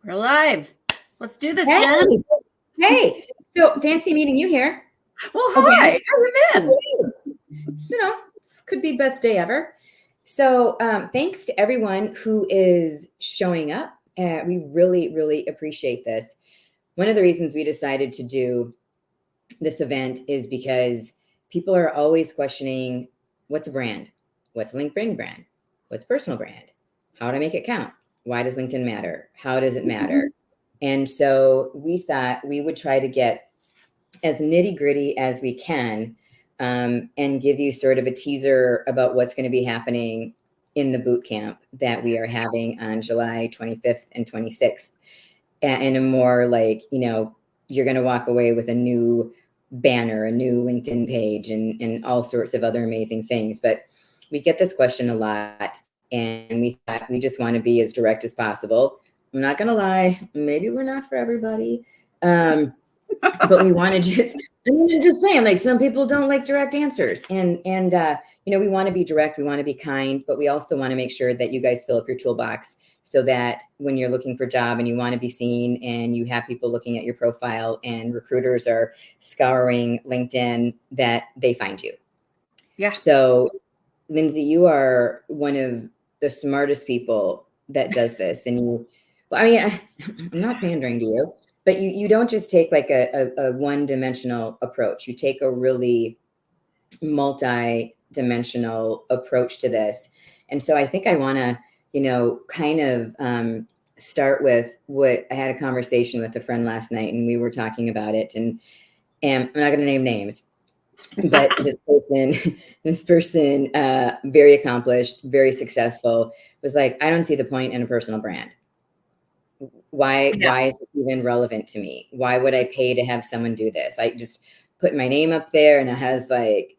We're live. Let's do this, Hey, Jen. hey. So fancy meeting you here. Well, hi. Again. How you been? This could be best day ever. So thanks to everyone who is showing up. We really, really appreciate this. One of the reasons we decided to do this event is because people are always questioning, what's a brand? What's a LinkedIn brand? What's personal brand? How to make it count? Why does LinkedIn matter? How does it matter? And so we thought we would try to get as nitty gritty as we can, and give you sort of a teaser about what's going to be happening in the boot camp that we are having on July 25th and 26th. And a more like, you're going to walk away with a new banner, a new LinkedIn page, and all sorts of other amazing things. But we get this question a lot, and we thought we just want to be as direct as possible. I'm not going to lie, maybe we're not for everybody. But we want to just saying, like, some people don't like direct answers, and we want to be direct, we want to be kind, but we also want to make sure that you guys fill up your toolbox so that when you're looking for a job and you want to be seen and you have people looking at your profile and recruiters are scouring LinkedIn, that they find you. Yeah. So Lindsay, you are one of the smartest people that does this. And I'm not pandering to you, but you don't just take like a one-dimensional approach. You take a really multi-dimensional approach to this. And so I think I want to, kind of start with what I had a conversation with a friend last night, and we were talking about it. And I'm not going to name names, but this person, very accomplished, very successful, was like, I don't see the point in a personal brand. Why is this even relevant to me? Why would I pay to have someone do this? I just put my name up there, and it has like,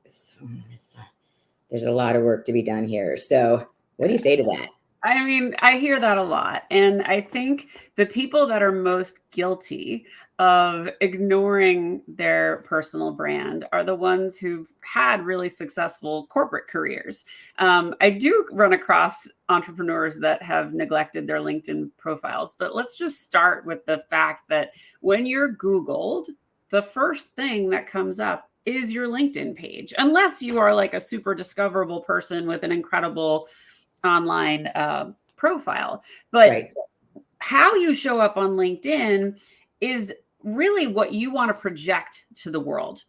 there's a lot of work to be done here. So what do you say to that? I mean, I hear that a lot. And I think the people that are most guilty of ignoring their personal brand are the ones who've had really successful corporate careers. I do run across entrepreneurs that have neglected their LinkedIn profiles, but let's just start with the fact that when you're Googled, the first thing that comes up is your LinkedIn page, unless you are like a super discoverable person with an incredible online profile. But right. How you show up on LinkedIn is really what you want to project to the world.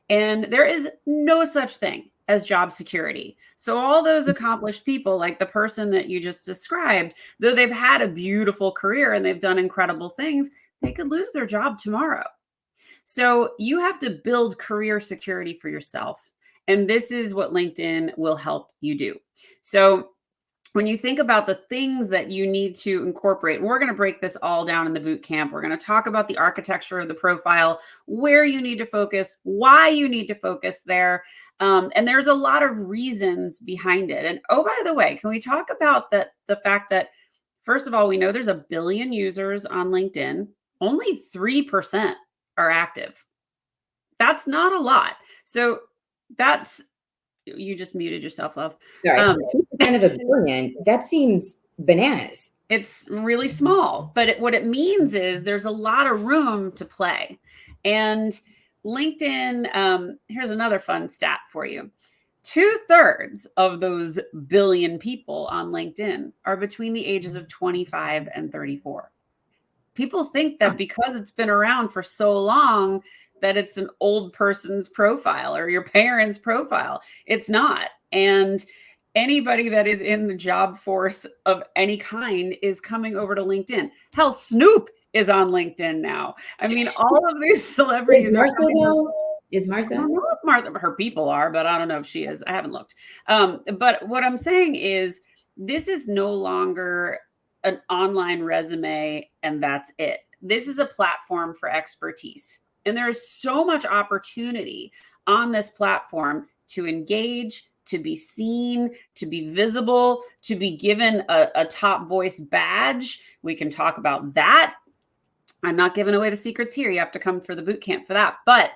And there is no such thing as job security. So all those accomplished people, like the person that you just described, though they've had a beautiful career and they've done incredible things, they could lose their job tomorrow. So you have to build career security for yourself. And this is what LinkedIn will help you do. So when you think about the things that you need to incorporate, and we're going to break this all down in the boot camp. We're going to talk about the architecture of the profile, where you need to focus, why you need to focus there. And there's a lot of reasons behind it. And oh, by the way, can we talk about the fact that, first of all, we know there's 1 billion users on LinkedIn. Only 3% are active. That's not a lot. So that's, you just muted yourself, love. Sorry, 2% of 1 billion, that seems bananas. It's really small, but what it means is there's a lot of room to play. And LinkedIn, here's another fun stat for you. 2/3 of those billion people on LinkedIn are between the ages of 25 and 34. People think that because it's been around for so long, that it's an old person's profile or your parents' profile. It's not. And anybody that is in the job force of any kind is coming over to LinkedIn. Hell, Snoop is on LinkedIn now. I mean, all of these celebrities Is Martha? Is Martha? I don't know if Martha, her people are, but I don't know if she is. I haven't looked. But what I'm saying is, this is no longer an online resume and that's it. This is a platform for expertise. And there is so much opportunity on this platform to engage, to be seen, to be visible, to be given a top voice badge. We can talk about that. I'm not giving away the secrets here. You have to come for the boot camp for that. But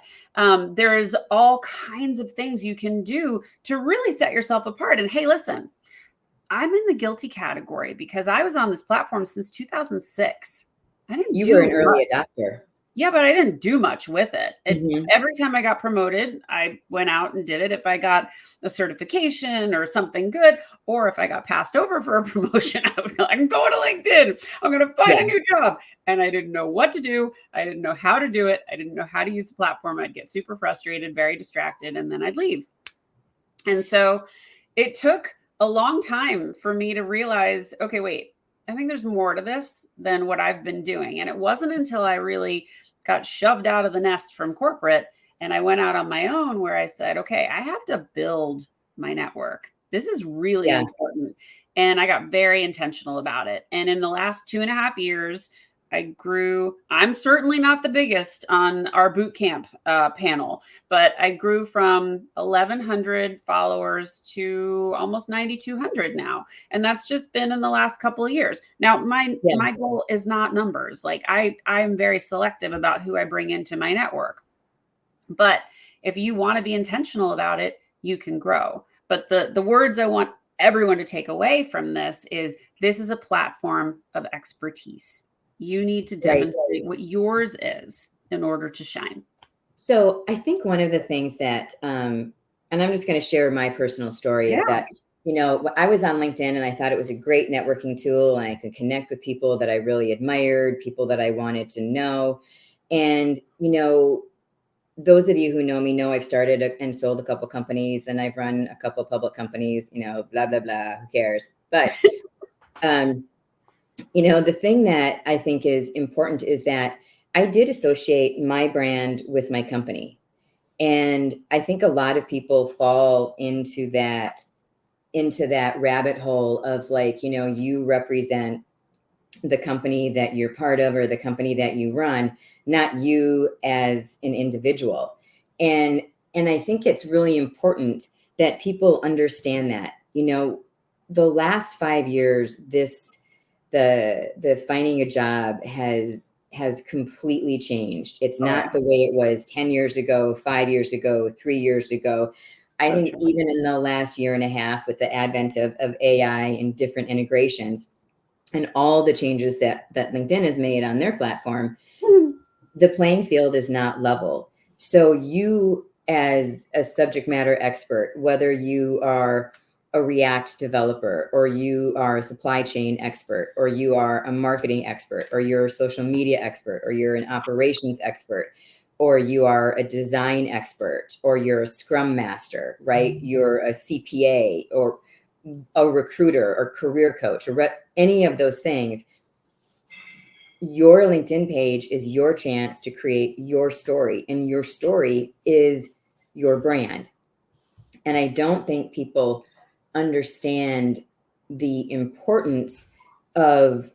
there's all kinds of things you can do to really set yourself apart. And hey, listen, I'm in the guilty category because I was on this platform since 2006. I didn't You were do an early adopter. Yeah, but I didn't do much with it. Mhm. Every time I got promoted, I went out and did it. If I got a certification or something good, or if I got passed over for a promotion, I would go, I'm going to LinkedIn. I'm going to find a Yeah, new job. And I didn't know what to do. I didn't know how to do it. I didn't know how to use the platform. I'd get super frustrated, very distracted, and then I'd leave. And so it took a long time for me to realize, okay, wait, I think there's more to this than what I've been doing. And it wasn't until I really got shoved out of the nest from corporate and I went out on my own where I said, okay, I have to build my network. This is really yeah, important. And I got very intentional about it. And in the last 2.5 years, I grew. I'm certainly not the biggest on our boot camp panel, but I grew from 1,100 followers to almost 9,200 now. And that's just been in the last couple of years. Now, yeah, my goal is not numbers. Like I'm very selective about who I bring into my network. But if you want to be intentional about it, you can grow. But the words I want everyone to take away from this is a platform of expertise. You need to right. demonstrate what yours is in order to shine. So I think one of the things that, and I'm just going to share my personal story, Yeah. is that, I was on LinkedIn and I thought it was a great networking tool and I could connect with people that I really admired, people that I wanted to know. And, those of you who know me know I've started and sold a couple companies and I've run a couple public companies, blah, blah, blah, who cares? But, um, the thing that I think is important is that I did associate my brand with my company. And I think a lot of people fall into that rabbit hole of like, you represent the company that you're part of or the company that you run, not you as an individual. And I think it's really important that people understand that, the last 5 years, the finding a job has completely changed. It's Oh not yeah. the way it was 10 years ago, 5 years ago, 3 years ago. I So think true. even in the last year and a half with the advent of AI and different integrations and all the changes that LinkedIn has made on their platform, the playing field is not level. So you, as a subject matter expert, whether you are a React developer or you are a supply chain expert or you are a marketing expert or you're a social media expert or you're an operations expert or you are a design expert or you're a scrum master, right? You're a CPA or a recruiter or career coach or any of those things. Your LinkedIn page is your chance to create your story, and your story is your brand. And I don't think people understand the importance of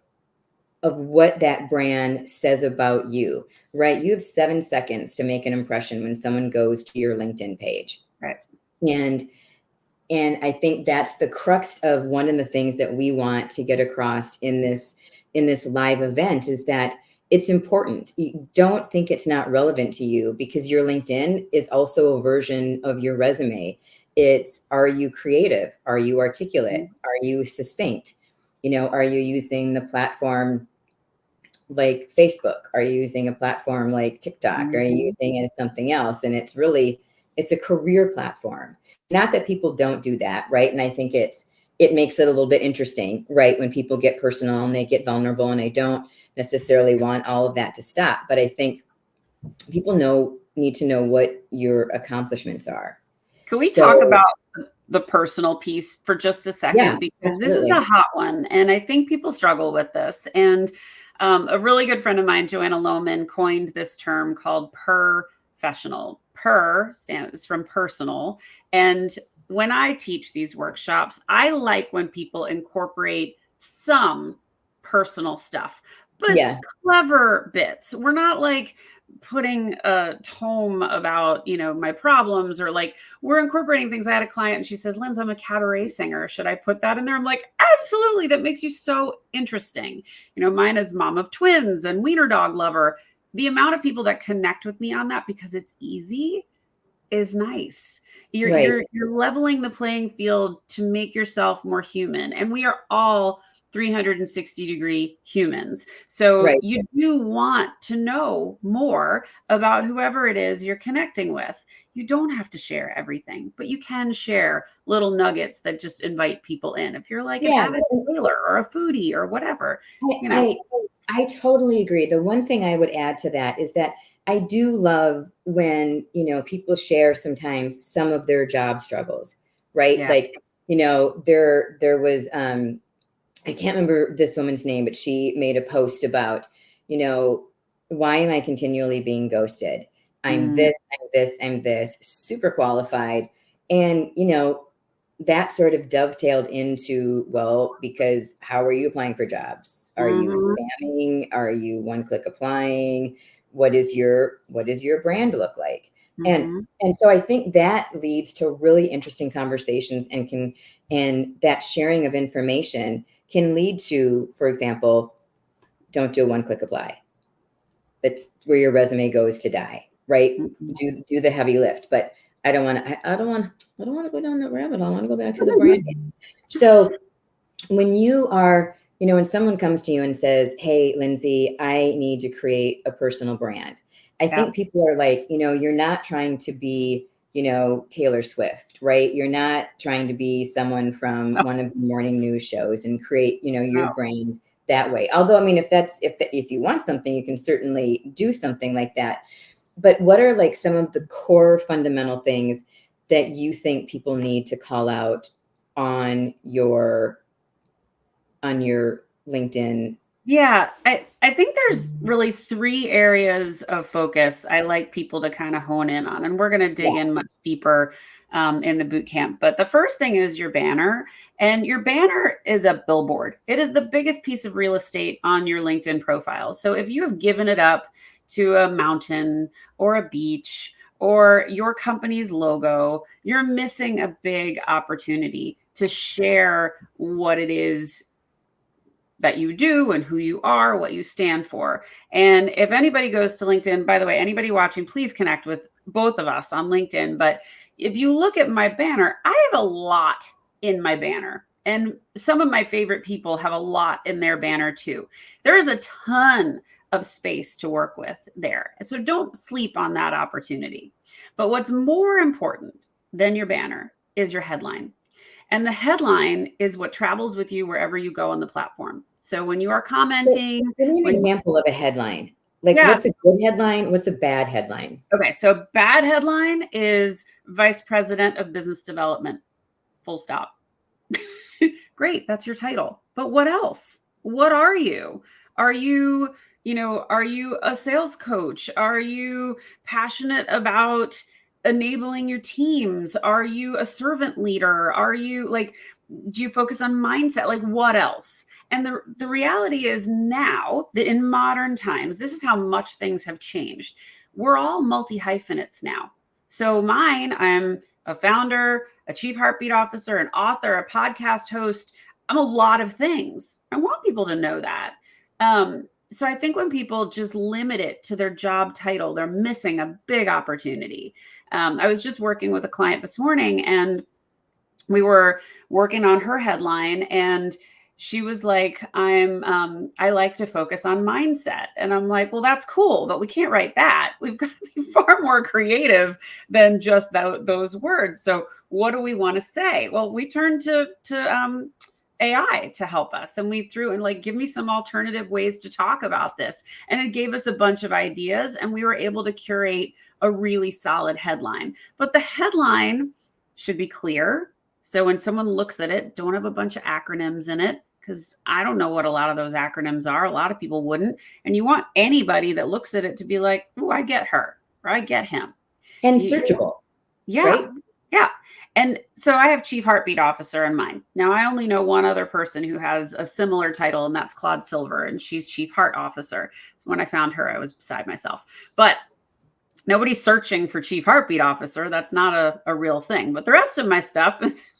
what that brand says about you, right? You have 7 seconds to make an impression when someone goes to your LinkedIn page. Right. And I think that's the crux of one of the things that we want to get across in this live event is that it's important. You don't think it's not relevant to you because your LinkedIn is also a version of your resume. It's, are you creative? Are you articulate? Mhm. Are you succinct? Are you using the platform like Facebook? Are you using a platform like TikTok? Are you Mhm. using something else? And it's a career platform. Not that people don't do that, right? And I think it makes it a little bit interesting, right? When people get personal and they get vulnerable, and I don't necessarily want all of that to stop. But I think people need to know what your accomplishments are. Can we So talk about the personal piece for just a yeah, second? Because this is absolutely. a hot one, and I think people struggle with this. And a really good friend of mine, Joanna Lohman, coined this term called professional. Per stands from personal. And when I teach these workshops, I like when people incorporate some personal stuff, but Yeah, clever bits. We're not like putting a tome about, my problems, or like we're incorporating things. I had a client and she says, Linz, I'm a cabaret singer. Should I put that in there? I'm like, absolutely. That makes you so interesting. Mine is mom of twins and wiener dog lover. The amount of people that connect with me on that because it's easy is nice. You're right. you're you're leveling the playing field to make yourself more human. And we are all 360-degree humans. So Right. you do want to know more about whoever it is you're connecting with. You don't have to share everything, but you can share little nuggets that just invite people in. If you're like an Yeah. avid sailor or a foodie or whatever, you know. I, I totally agree. The one thing I would add to that is that I do love when, people share sometimes some of their job struggles, right? Yeah. Like, there was, I can't remember this woman's name, but she made a post about, you know, why am I continually being ghosted? I'm Mm, this, I'm this, I'm this, super qualified. And, that sort of dovetailed into, well, because how are you applying for jobs? Are you mhm, spamming? Are you one click applying? What does your brand look like? And mhm. and so I think that leads to really interesting conversations and that sharing of information can lead to, for example, don't do a one click apply. That's where your resume goes to die, right? Mhm. Do the heavy lift, but I don't want to go down that rabbit hole. I want to go back to the branding. So when someone comes to you and says, "Hey, Lindsay, I need to create a personal brand," I Yeah. think people are like, you're not trying to be, Taylor Swift, right? You're not trying to be someone from No, one of the morning news shows and create, your no. brand that way. Although, I mean, if you want something, you can certainly do something like that. But what are like some of the core fundamental things that you think people need to call out on your LinkedIn? Yeah, I think there's really 3 areas of focus I like people to kinda hone in on, and we're gonna dig Yeah. in much deeper, in the boot camp. But the first thing is your banner, and your banner is a billboard. It is the biggest piece of real estate on your LinkedIn profile. So if you have given it up to a mountain or a beach or your company's logo, you're missing a big opportunity to share what it is that you do and who you are, what you stand for. And if anybody goes to LinkedIn, by the way, anybody watching, please connect with both of us on LinkedIn. But if you look at my banner, I have a lot in my banner. And some of my favorite people have a lot in their banner too. There is a ton of space to work with there. So don't sleep on that opportunity. But what's more important than your banner is your headline. And the headline is what travels with you wherever you go on the platform. So when you are So, commenting, give me an when example of a headline. Like, yeah, what's a good headline? What's a bad headline? okay, so bad headline is vice president of business development. Full stop. Great, that's your title. But what else? What are you? Are you, are you a sales coach? Are you passionate about enabling your teams? Are you a servant leader? Are you like, do you focus on mindset? Like what else? And the reality is now that in modern times, this is how much things have changed. We're all multi hyphenates now. So mine, I'm a founder, a chief heartbeat officer, an author, a podcast host. I'm a lot of things. I want people to know that. So I think when people just limit it to their job title, they're missing a big opportunity. I was just working with a client this morning and we were working on her headline and she was like, I like to focus on mindset. And I'm like, well, that's cool, but we can't write that. We've got to be far more creative than just those words. So what do we want to say? Well, we turned to AI to help us. And we threw in like, give me some alternative ways to talk about this. And it gave us a bunch of ideas and we were able to curate a really solid headline. But the headline should be clear, so when someone looks at it, don't have a bunch of acronyms in it because I don't know what a lot of those acronyms are. A lot of people wouldn't. And you want anybody that looks at it to be like, oh, I get her or I get him. And You, searchable, yeah. right? Yeah. And so I have chief heartbeat officer in mind. Now I only know one other person who has a similar title, and that's Claude Silver, and she's chief heart officer. So when I found her, I was beside myself. But nobody's searching for chief heartbeat officer. That's not a real thing. But the rest of my stuff is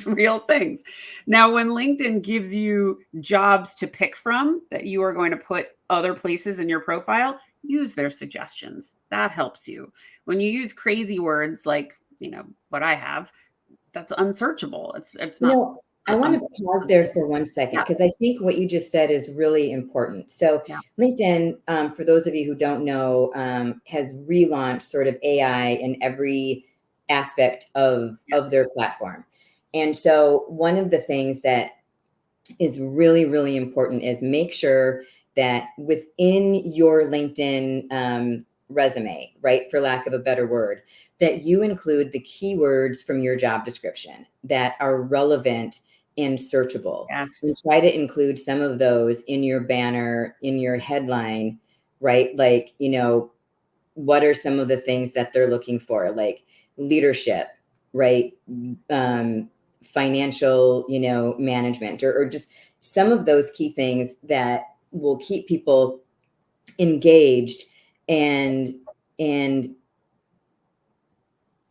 real things. Now, when LinkedIn gives you jobs to pick from that you are going to put other places in your profile, use their suggestions. That helps you. When you use crazy words like, what I have, that's unsearchable. It's You not know, I want to pause there for 1 second, Yeah, because I think what you just said is really important. So yeah, LinkedIn, for those of you who don't know, has relaunched sort of AI in every aspect of yes, their platform. And so one of the things that is really, really important is make sure that within your LinkedIn resume, right, for lack of a better word, that you include the keywords from your job description that are relevant and searchable. And yes, try to include some of those in your banner, in your headline, right? Like, what are some of the things that they're looking for? Like leadership, right? Um, Financial, management, or just some of those key things that will keep people engaged, and and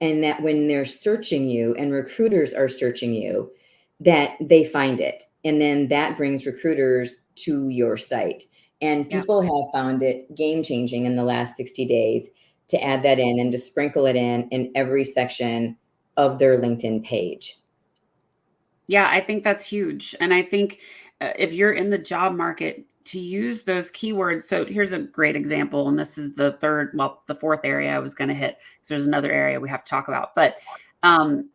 and that when they're searching you and recruiters are searching you, that they find it, and then that brings recruiters to your site. And yeah. people have found it game changing in the last 60 days to add that in and to sprinkle it in every section of their LinkedIn page. Yeah, I think that's huge. And I think if you're in the job market, to use those keywords. So here's a great example. And this is the fourth area I was going to hit. So there's another area we have to talk about. But um,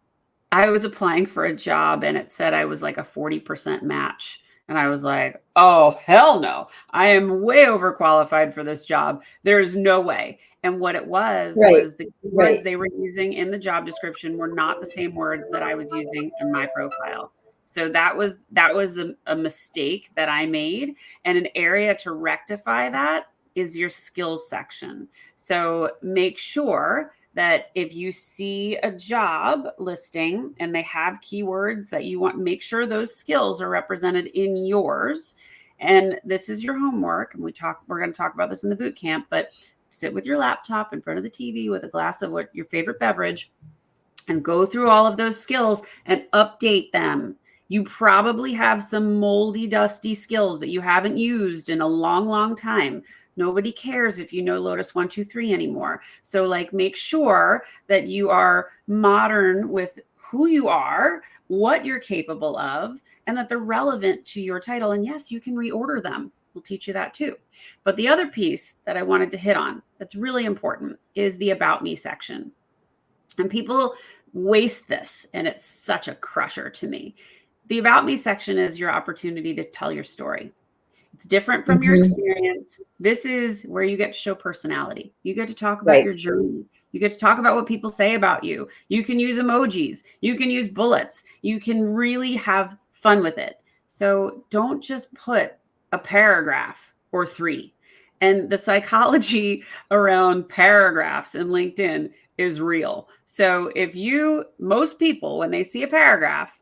I was applying for a job and it said I was like a 40% match. And I was like, oh, hell no. I am way overqualified for this job. There's no way. And what it Right, was the words right, they were using in the job description were not the same words that I was using in my profile. So that was a mistake that I made. And an area to rectify that is your skills section. So make sure that if you see a job listing and they have keywords that you want, make sure those skills are represented in yours. And this is your homework. And we're going to talk about this in the boot camp, but sit with your laptop in front of the TV with a glass of what your favorite beverage and go through all of those skills and update them. You probably have some moldy, dusty skills that you haven't used in a long, long time. Nobody cares if you know Lotus 123 anymore. So, like, make sure that you are modern with who you are, what you're capable of, and that they're relevant to your title. And yes, you can reorder them. We'll teach you that too. But the other piece that I wanted to hit on that's really important is the About Me section. And people waste this, and it's such a crusher to me. The About Me section is your opportunity to tell your story. It's different from your hmm, experience. This is where you get to show personality. You get to talk about right, your journey. You get to talk about what people say about you. You can use emojis. You can use bullets. You can really have fun with it. So don't just put a paragraph or three. And the psychology around paragraphs in LinkedIn is real. So most people, when they see a paragraph,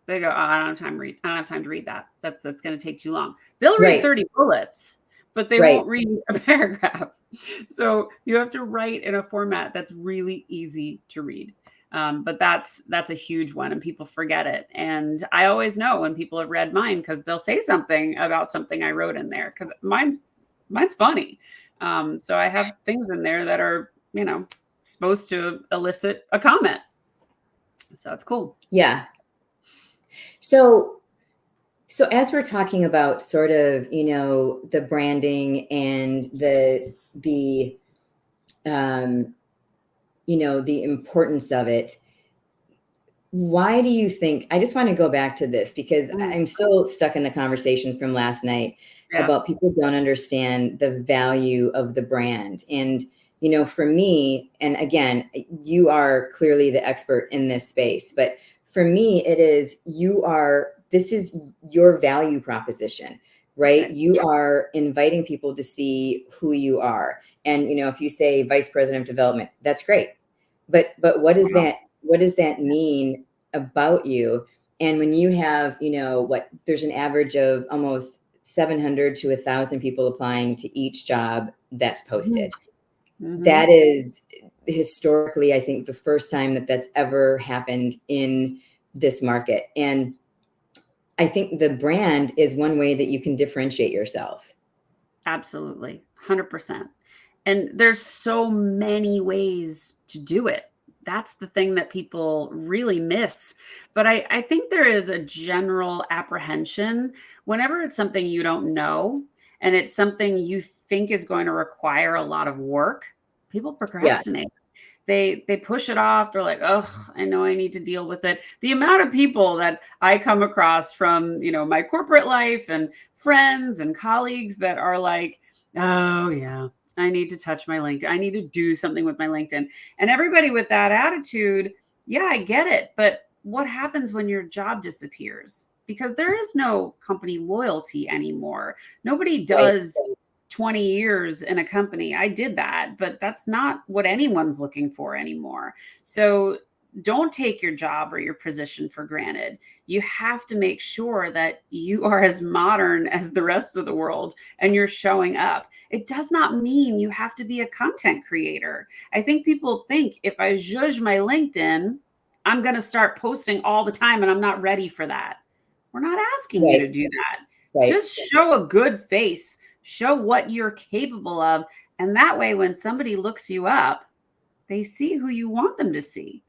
they go, oh, I don't have time to read. I don't have time to read that. That's going to take too long. They'll read right, 30 bullets, but they right. won't read a paragraph. So you have to write in a format that's really easy to read. But that's a huge one, and people forget it. And I always know when people have read mine because they'll say something about something I wrote in there because mine's funny. So I have things in there that are supposed to elicit a comment. So it's cool. Yeah. So as we're talking about sort of, the branding and the um, the importance of it, why do you think, I just want to go back to this because Mm, I'm still stuck in the conversation from last night yeah. about people don't understand the value of the brand. And, for me, and again, you are clearly the expert in this space, but for me, this is your value proposition, right? Okay. You are inviting people to see who you are. And, if you say vice president of development, that's great. But Wow. what does that mean about you? And when you have, there's an average of almost 700 to 1,000 people applying to each job that's Mhm. posted. Mhm. That is historically, I think, the first time that that's ever happened in this market. And I think the brand is one way that you can differentiate yourself. Absolutely. 100%. And there's so many ways to do it. that's the thing that people really miss. But I think there is a general apprehension whenever it's something you don't know and it's something you think is going to require a lot of work, people Yeah. procrastinate. They push it off. They're like, oh, I know I need to deal with it. The amount of people that I come across from, my corporate life and friends and colleagues that are like, oh yeah, I need to touch my LinkedIn. I need to do something with my LinkedIn. And everybody with that attitude, yeah, I get it. But what happens when your job disappears? Because there is no company loyalty anymore. Nobody Right. does 20 years in a company. I did that, but that's not what anyone's looking for anymore. So don't take your job or your position for granted. You have to make sure that you are as modern as the rest of the world and you're showing up. It does not mean you have to be a content creator. I think people think if I zhuzh my LinkedIn, I'm going to start posting all the time and I'm not ready for that. We're not asking you Right. to do that. Right. Just show a good face, show what you're capable of. And that way, when somebody looks you up, they see who you want them to see.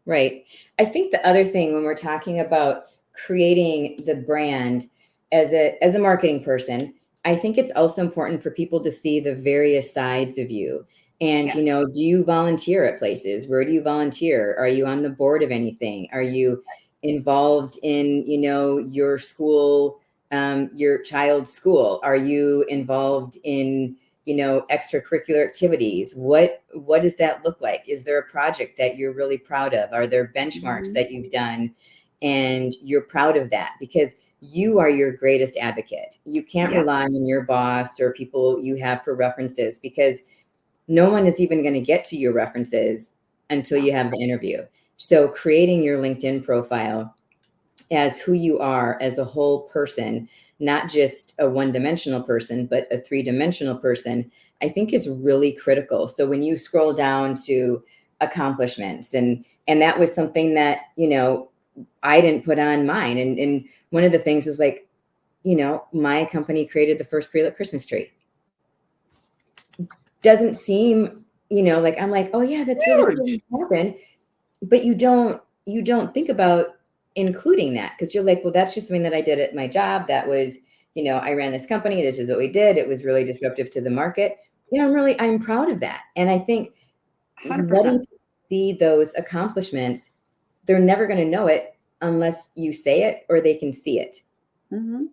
Right. I think the other thing when we're talking about creating the brand as a marketing person, I think it's also important for people to see the various sides of you. And, Yes. do you volunteer at places? Where do you volunteer? Are you on the board of anything? Are you involved in, your school, your child's school? Are you involved in, extracurricular activities? What does that look like? Is there a project that you're really proud of? Are there benchmarks Mhm. that you've done and you're proud of that? Because you are your greatest advocate. You can't Yep. rely on your boss or people you have for references, because no one is even going to get to your references until No. you have the interview. So creating your LinkedIn profile as who you are as a whole person, not just a one-dimensional person, but a three-dimensional person, I think is really critical. So when you scroll down to accomplishments, and that was something that, I didn't put on mine. And one of the things was like, my company created the first pre-lit Christmas tree. Doesn't seem, like, I'm like, oh yeah, that's really cool Huge. to happen. But you don't think about including that, because you're like, well, that's just something that I did at my job. That was, I ran this company. This is what we did. It was really disruptive to the market. I'm proud of that. And I think letting 100%. people see those accomplishments, they're never going to know it unless you say it or they can see it. Mhm.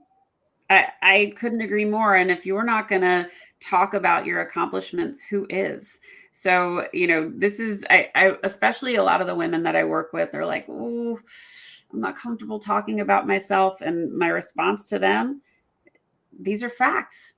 I couldn't agree more. And if you're not going to talk about your accomplishments, who is? So, this is, especially a lot of the women that I work with, they're like, oh, I'm not comfortable talking about myself. And my response to them, these are facts.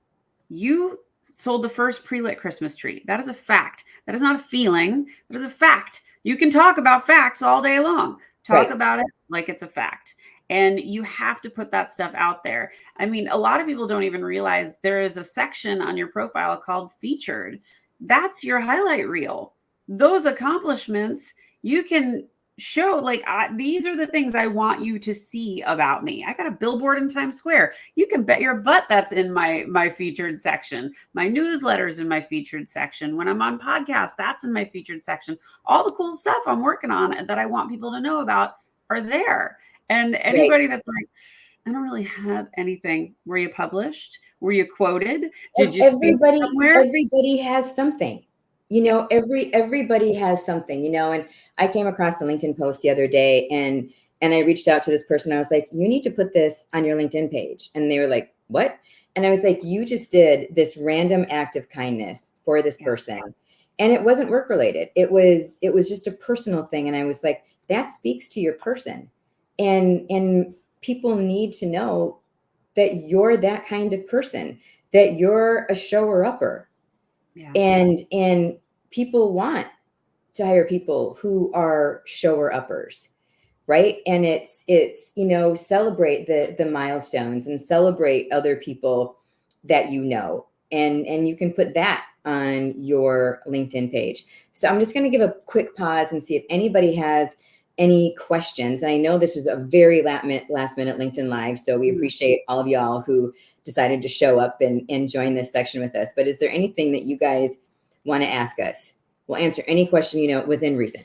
You sold the first pre-lit Christmas tree. That is a fact. That is not a feeling. That is a fact. You can talk about facts all day long. Talk Right. about it like it's a fact. And you have to put that stuff out there. I mean, a lot of people don't even realize there is a section on your profile called featured. That's your highlight reel. Those accomplishments, you can show like these are the things I want you to see about me. I got a billboard in Times Square. You can bet your butt that's in my featured section. My newsletters in my featured section. When I'm on podcasts, that's in my featured section. All the cool stuff I'm working on that I want people to know about are there. And Right. anybody that's like, I don't really have anything. Were you published? Were you quoted? Did you speak somewhere? Everybody has something. Yes. Everybody has something, and I came across a LinkedIn post the other day, and I reached out to this person. I was like, you need to put this on your LinkedIn page. And they were like, what? And I was like, you just did this random act of kindness for this Yeah. person. And it wasn't work related. It was just a personal thing. And I was like, that speaks to your person. And people need to know that you're that kind of person, that you're a shower upper. Yeah. And people want to hire people who are shower uppers, right? And it's celebrate the milestones and celebrate other people that and you can put that on your LinkedIn page. So I'm just going to give a quick pause and see if anybody has any questions. And I know this was a very last minute LinkedIn Live, so we appreciate all of y'all who decided to show up and join this section with us. But is there anything that you guys want to ask us? We'll answer any question, within reason.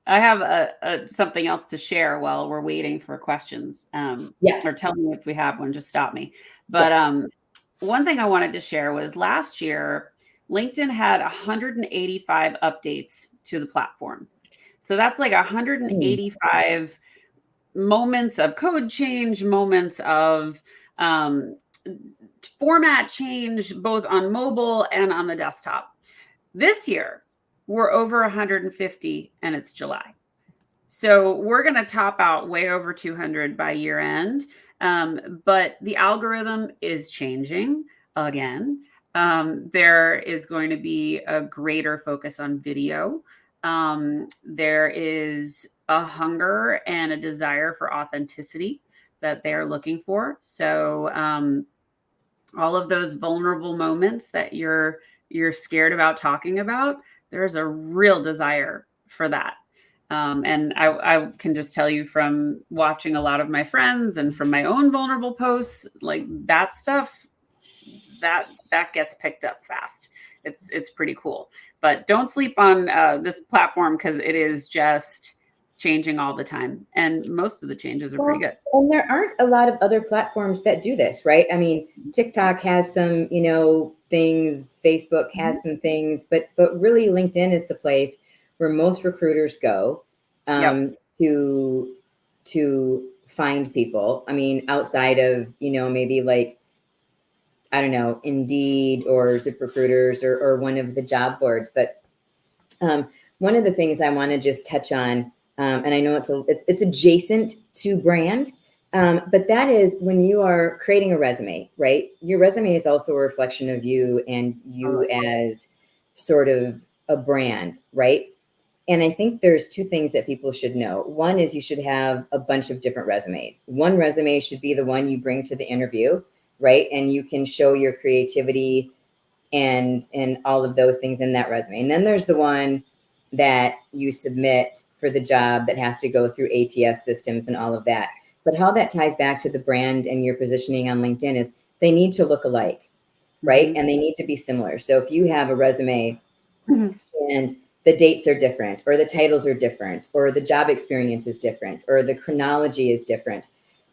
I have something else to share while we're waiting for questions. Yeah. Or tell me if we have one, just stop me. Yeah. But one thing I wanted to share was last year, LinkedIn had 185 updates to the platform. So that's like 185 moments of code change, moments of format change, both on mobile and on the desktop. This year, we're over 150 and it's July. So we're going to top out way over 200 by year end. But the algorithm is changing again. There is going to be a greater focus on video. There is a hunger and a desire for authenticity that they're looking for. So all of those vulnerable moments that you're scared about talking about, there's a real desire for that. And I can just tell you from watching a lot of my friends and from my own vulnerable posts, like that stuff, that gets picked up fast. It's pretty cool. But don't sleep on this platform because it is just changing all the time, and most of the changes are pretty good. And there aren't a lot of other platforms that do this, right? I mean, TikTok has some, things, Facebook has some things, but really LinkedIn is the place where most recruiters go to find people. I mean, outside of, maybe like, I don't know, Indeed or ZipRecruiters or one of the job boards. But one of the things I want to just touch on, and I know it's adjacent to brand, but that is when you are creating a resume, right? Your resume is also a reflection of you and you as sort of a brand, right? And I think there's two things that people should know. One is you should have a bunch of different resumes. One resume should be the one you bring to the interview, right? And you can show your creativity and all of those things in that resume. And then there's the one that you submit for the job that has to go through ATS systems and all of that. But how that ties back to the brand and your positioning on LinkedIn is they need to look alike, right? And they need to be similar. So if you have a resume and the dates are different, or the titles are different, or the job experience is different, or the chronology is different,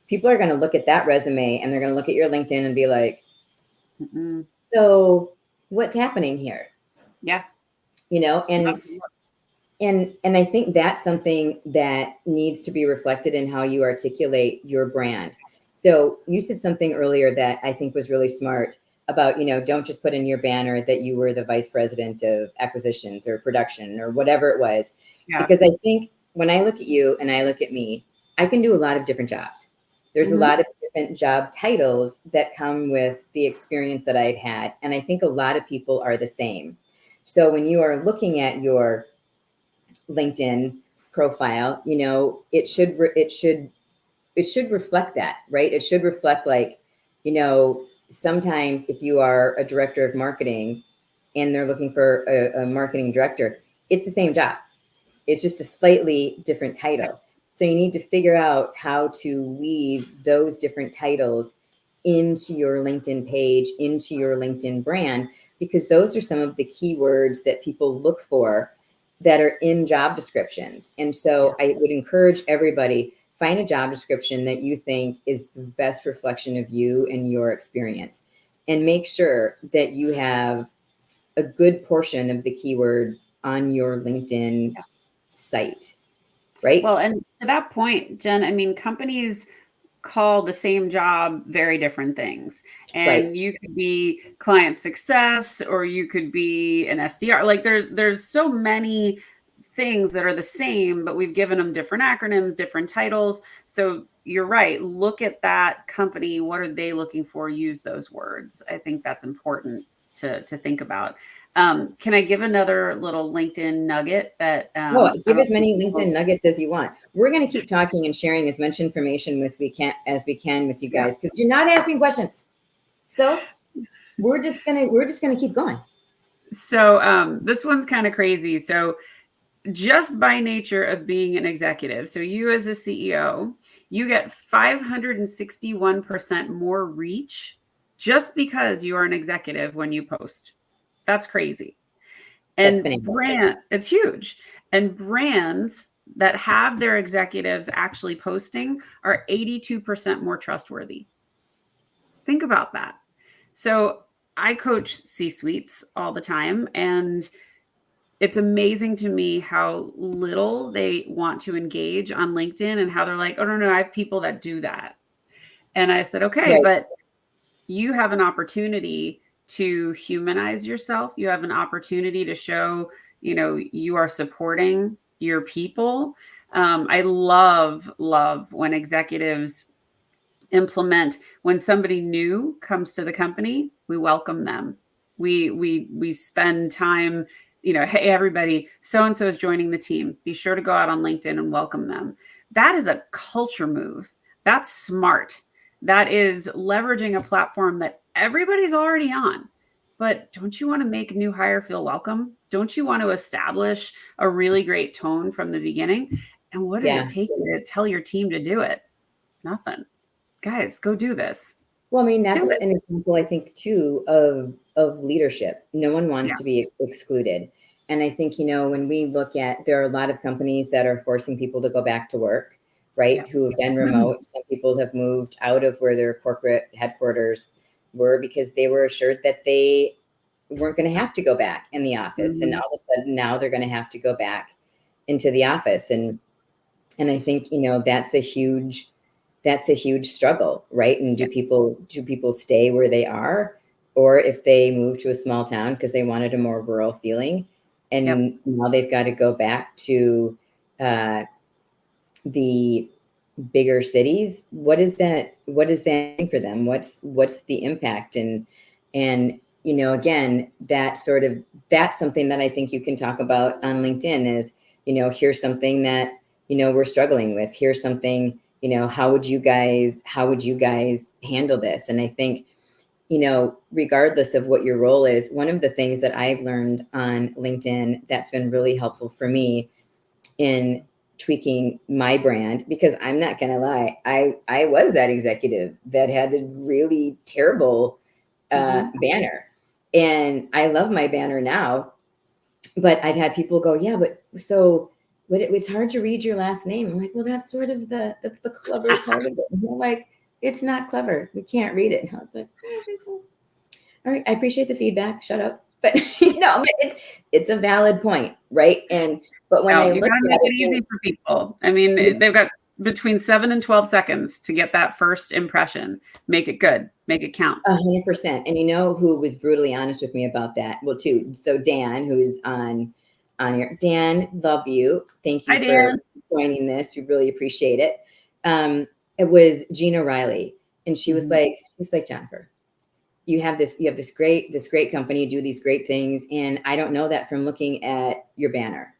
people are going to look at that resume and they're going to look at your LinkedIn and be like, so what's happening here? Yeah. And I think that's something that needs to be reflected in how you articulate your brand. So you said something earlier that I think was really smart about, don't just put in your banner that you were the vice president of acquisitions or production or whatever it was. Yeah. Because I think when I look at you and I look at me, I can do a lot of different jobs. There's a lot of different job titles that come with the experience that I've had. And I think a lot of people are the same. So when you are looking at your LinkedIn profile, it should reflect that, right? It should reflect like, sometimes if you are a director of marketing and they're looking for a marketing director, it's the same job. It's just a slightly different title. So you need to figure out how to weave those different titles into your LinkedIn page, into your LinkedIn brand, because those are some of the keywords that people look for that are in job descriptions. And so I would encourage everybody, find a job description that you think is the best reflection of you and your experience, and make sure that you have a good portion of the keywords on your LinkedIn site, right? Well, and to that point, Jen, I mean, companies call the same job very different things. And you could be client success, or you could be an SDR. Like there's so many things that are the same, but we've given them different acronyms, different titles. So you're right. Look at that company. What are they looking for? Use those words. I think that's important to think about. Can I give another little LinkedIn nugget that give as many LinkedIn nuggets as you want. We're going to keep talking and sharing as much information as we can with you guys, because you're not asking questions. So we're just gonna keep going. So this one's kind of crazy. So just by nature of being an executive, so you as a CEO, you get 561% more reach just because you are an executive when you post. That's crazy. That's And bananas. it's huge. And brands that have their executives actually posting are 82% more trustworthy. Think about that. So I coach C-suites all the time, and it's amazing to me how little they want to engage on LinkedIn and how they're like, oh, no, no, I have people that do that. And I said, okay, Right. but you have an opportunity to humanize yourself. You have an opportunity to show, you are supporting your people. I love when executives implement when somebody new comes to the company, we welcome them. We spend time, hey everybody, so and so is joining the team, be sure to go out on LinkedIn and welcome them. That is a culture move. That's smart. That is leveraging a platform that everybody's already on. But don't you want to make a new hire feel welcome? Don't you want to establish a really great tone from the beginning? And what did Yeah. it take you to tell your team to do it? Nothing. Guys, go do this. Well, I mean, Do that's it. an example, I think, too, of leadership. No one wants Yeah. to be excluded. And I think, when we look at, there are a lot of companies that are forcing people to go back to work, right? Yeah. Who have been remote. Some people have moved out of where their corporate headquarters were because they were assured that they weren't going to have to go back in the office. And Mhm. all of a sudden now they're going to have to go back into the office. And I think, that's a huge struggle, right? And Yeah. do people stay where they are, or if they move to a small town because they wanted a more rural feeling, Yep. and now they've got to go back to uh, the bigger cities? What is that? What is that mean for them? What's the impact? And again, that's something that I think you can talk about on LinkedIn is, here's something that, we're struggling with. Here's something, how would you guys handle this? And I think, regardless of what your role is, one of the things that I've learned on LinkedIn that's been really helpful for me in tweaking my brand, because I'm not going to lie, I was that executive that had a really terrible Mhm. banner. And I love my banner now, but I've had people go, yeah, but it's hard to read your last name. I'm like, well, that's the clever part of it. And they're like, it's not clever. We can't read it. And I was like, all right, I appreciate the feedback. Shut up. But but it's a valid point, right? But when No, I you look gotta at make it easy it, for people. I mean, they've got between 7 and 12 seconds to get that first impression. Make it good. Make it count. 100%. And you know who was brutally honest with me about that? Well, too. So Dan, who's on here, Dan, love you. Thank Hi, you for Dan. joining this. We really appreciate it. It was Gina Riley, and Mhm. she's like, Jennifer, you have this great company, you do these great things, and I don't know that from looking at your banner.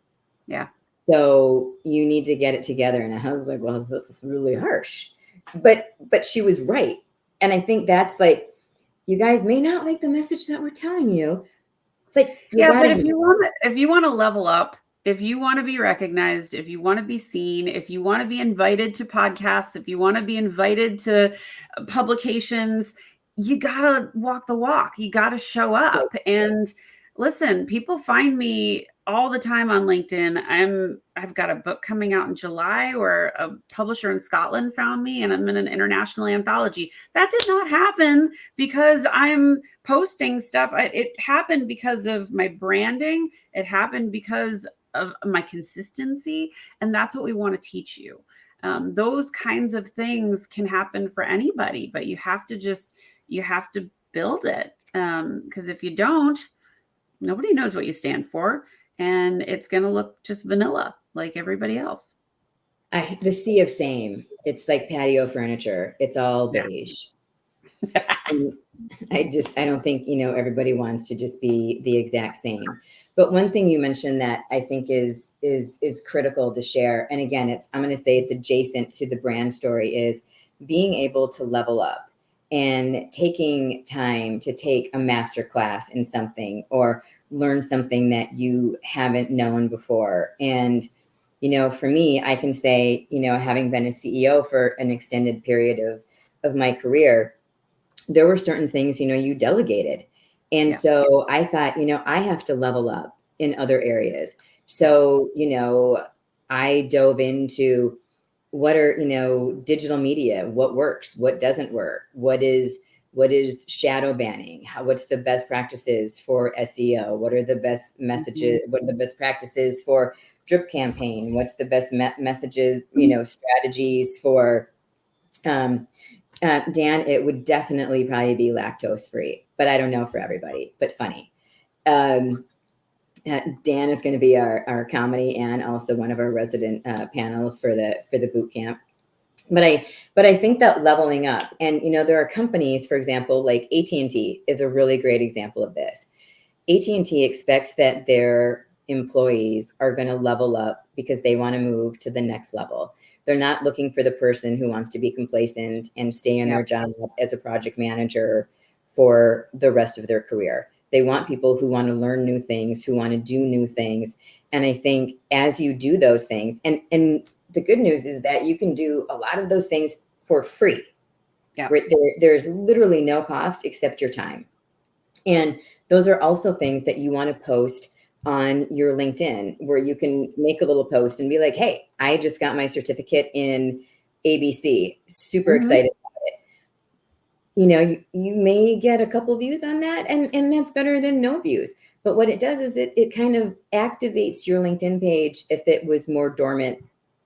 Yeah. So you need to get it together. And I was like, well, this is really harsh. But she was right. And I think that's like, you guys may not like the message that we're telling you, but you Yeah, got but to. if you wanna level up, if you wanna be recognized, if you wanna be seen, if you wanna be invited to podcasts, if you wanna be invited to publications, you gotta walk the walk. You gotta show up. And listen, people find me all the time on LinkedIn. I've got a book coming out in July where a publisher in Scotland found me and I'm in an international anthology. That did not happen because I'm posting stuff. It happened because of my branding. It happened because of my consistency. And that's what we want to teach you. Those kinds of things can happen for anybody, but you have to build it. Because if you don't, nobody knows what you stand for. And it's going to look just vanilla like everybody else. The sea of same. It's like patio furniture. It's all Yeah. beige. And I don't think, everybody wants to just be the exact same. But one thing you mentioned that I think is critical to share, and again, I'm going to say it's adjacent to the brand story, is being able to level up and taking time to take a master class in something or learn something that you haven't known before. And, for me, I can say, having been a CEO for an extended period of my career, there were certain things, you delegated. And Yeah. so I thought, I have to level up in other areas. So, I dove into what are, digital media, what works, what doesn't work, what is shadow banning, what's the best practices for SEO, what are the best messages, what are the best practices for drip campaign, what's the best messages, strategies for Dan, it would definitely probably be lactose free, but I don't know for everybody, but funny. Dan is going to be our comedy and also one of our resident panels for the boot camp. But I think that leveling up, and there are companies, for example, like AT&T is a really great example of this. AT&T expects that their employees are going to level up because they want to move to the next level. They're not looking for the person who wants to be complacent and stay in their job as a project manager for the rest of their career. They want people who want to learn new things, who want to do new things. And I think as you do those things, and the good news is that you can do a lot of those things for free. Yeah. Right? There's literally no cost except your time. And those are also things that you want to post on your LinkedIn, where you can make a little post and be like, hey, I just got my certificate in ABC. Super excited about it. You may get a couple views on that, and that's better than no views. But what it does is it kind of activates your LinkedIn page if it was more dormant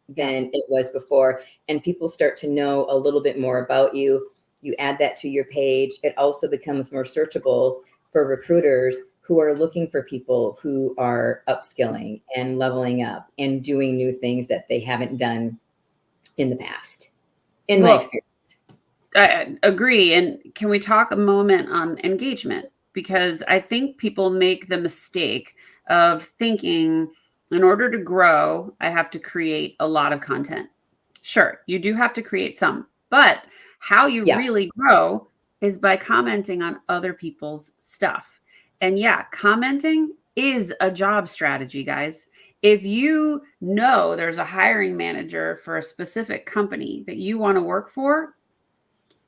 than it was before, and people start to know a little bit more about you. You add that to your page. It also becomes more searchable for recruiters who are looking for people who are upskilling and leveling up and doing new things that they haven't done in the past, in my experience. I agree. And can we talk a moment on engagement? Because I think people make the mistake of thinking, in order to grow, I have to create a lot of content. Sure, you do have to create some, but how you really grow is by commenting on other people's stuff. And commenting is a job strategy, guys. If you know there's a hiring manager for a specific company that you want to work for,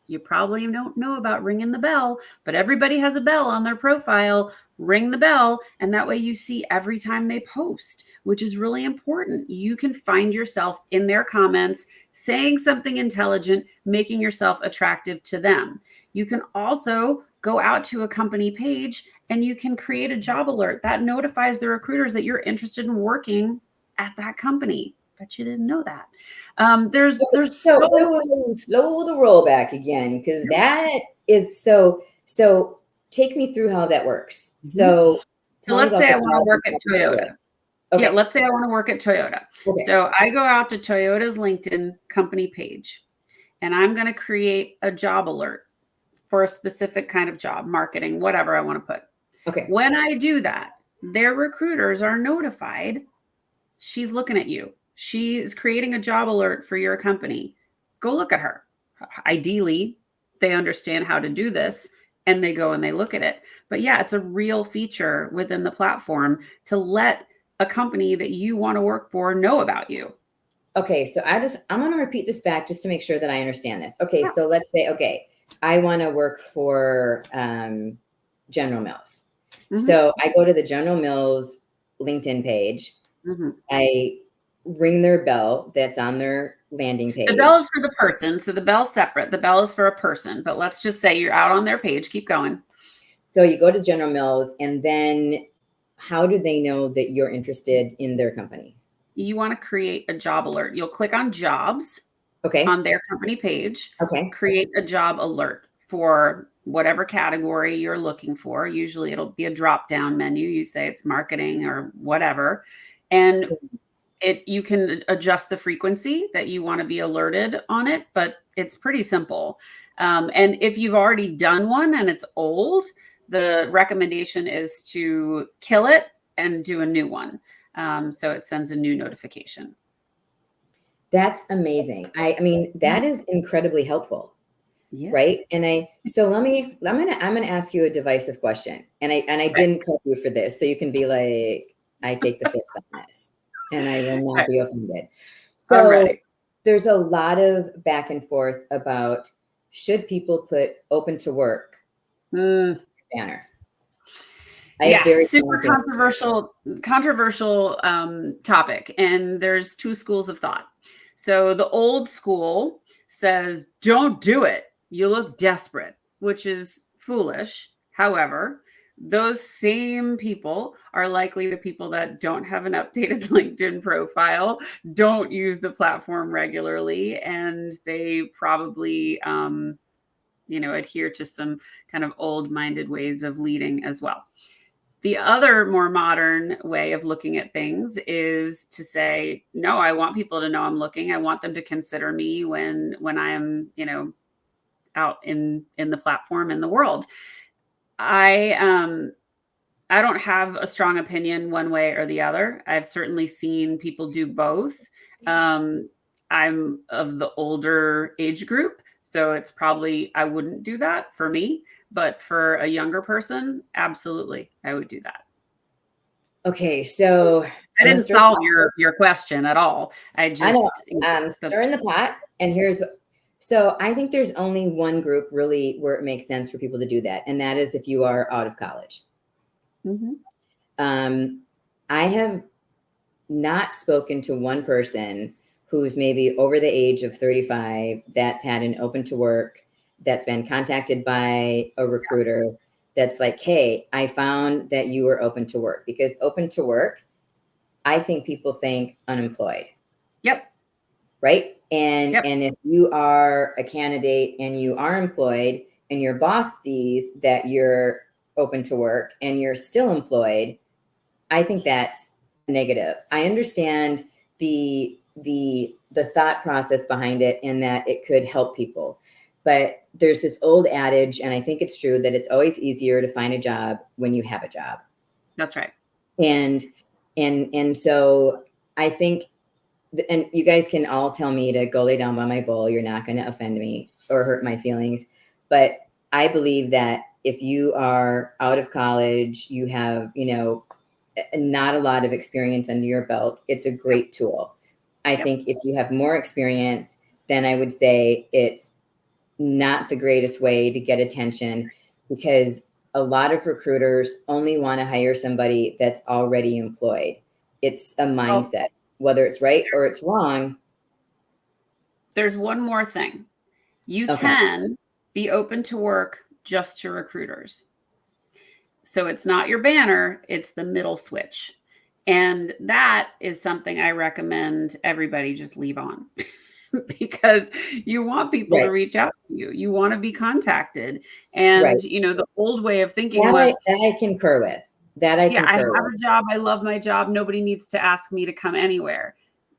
you probably don't know about ringing the bell, but everybody has a bell on their profile. Ring the bell, and that way you see every time they post, which is really important. You can find yourself in their comments saying something intelligent, making yourself attractive to them. You can also go out to a company page and you can create a job alert that notifies the recruiters that you're interested in working at that company. Bet you didn't know that. There's slow the roll back again, because that is so. Take me through how that works. So let's say I want to work at Toyota. Okay. Yeah, let's say I want to work at Toyota. Okay. So I go out to Toyota's LinkedIn company page, and I'm going to create a job alert for a specific kind of job, marketing, whatever I want to put. Okay. When I do that, their recruiters are notified. She's looking at you. She is creating a job alert for your company. Go look at her. Ideally, they understand how to do this and they go and they look at it. But it's a real feature within the platform to let a company that you want to work for know about you. Okay, so I'm going to repeat this back just to make sure that I understand this. Okay, so let's say, I want to work for General Mills. So I go to the General Mills LinkedIn page. I ring their bell that's on their landing page. The bell is for the person. So the bell's separate. The bell is for a person. But let's just say you're out on their page. Keep going. So you go to General Mills, and then how do they know that you're interested in their company? You want to create a job alert. You'll click on jobs on their company page. Create a job alert for whatever category you're looking for. Usually it'll be a drop-down menu. You say it's marketing or whatever. And you can adjust the frequency that you want to be alerted on it, but it's pretty simple. And if you've already done one and it's old, the recommendation is to kill it and do a new one. So it sends a new notification. That's amazing. I mean, that is incredibly helpful. Yes. Right. And I'm going to ask you a divisive question. And I didn't prep you for this. So you can be like, I take the fifth on this and I will not be offended. So there's a lot of back and forth about, should people put open to work banner? I have Yeah, very super strong opinions. controversial topic, and there's two schools of thought. So the old school says, "Don't do it. You look desperate," which is foolish. However, those same people are likely the people that don't have an updated LinkedIn profile, don't use the platform regularly, and they probably adhere to some kind of old-minded ways of leading as well. The other more modern way of looking at things is to say, no, I want people to know I'm looking. I want them to consider me when I am, out in the platform in the world. I don't have a strong opinion one way or the other. I've certainly seen people do both. Um, I'm of the older age group, so it's probably I wouldn't do that for me, but for a younger person, absolutely, I would do that. Okay, so I I'm gonna didn't stir. solve your question at all. I I know. just that's Stir in the pot, and so I think there's only one group really where it makes sense for people to do that, and that is if you are out of college. Mhm. Um, I have not spoken to one person who's maybe over the age of 35 that's had an open to work, that's been contacted by a recruiter that's like, hey, I found that you were open to work. Because open to work, I think people think unemployed. Yep. Right. And Yep. if you are a candidate and you are employed and your boss sees that you're open to work and you're still employed, I think that's negative. I understand the thought process behind it and that it could help people. But there's this old adage, and I think it's true, that it's always easier to find a job when you have a job. That's right. And so I think, and you guys can all tell me to go lay down by my bowl. You're not going to offend me or hurt my feelings. But I believe that if you are out of college, you have, not a lot of experience under your belt, it's a great tool. I Yep. think if you have more experience, then I would say it's not the greatest way to get attention, because a lot of recruiters only want to hire somebody that's already employed. It's a Well, mindset, whether it's right or it's wrong. there's one more thing. You Okay. can be open to work just to recruiters. So it's not your banner, it's the middle switch. And that is something I recommend everybody just leave on because you want people to Right. reach out to you. You want to be contacted. Right. And, the old way of thinking was, That I concur with. That I yeah, I have concur with. a job. I love my job. Nobody needs to ask me to come anywhere.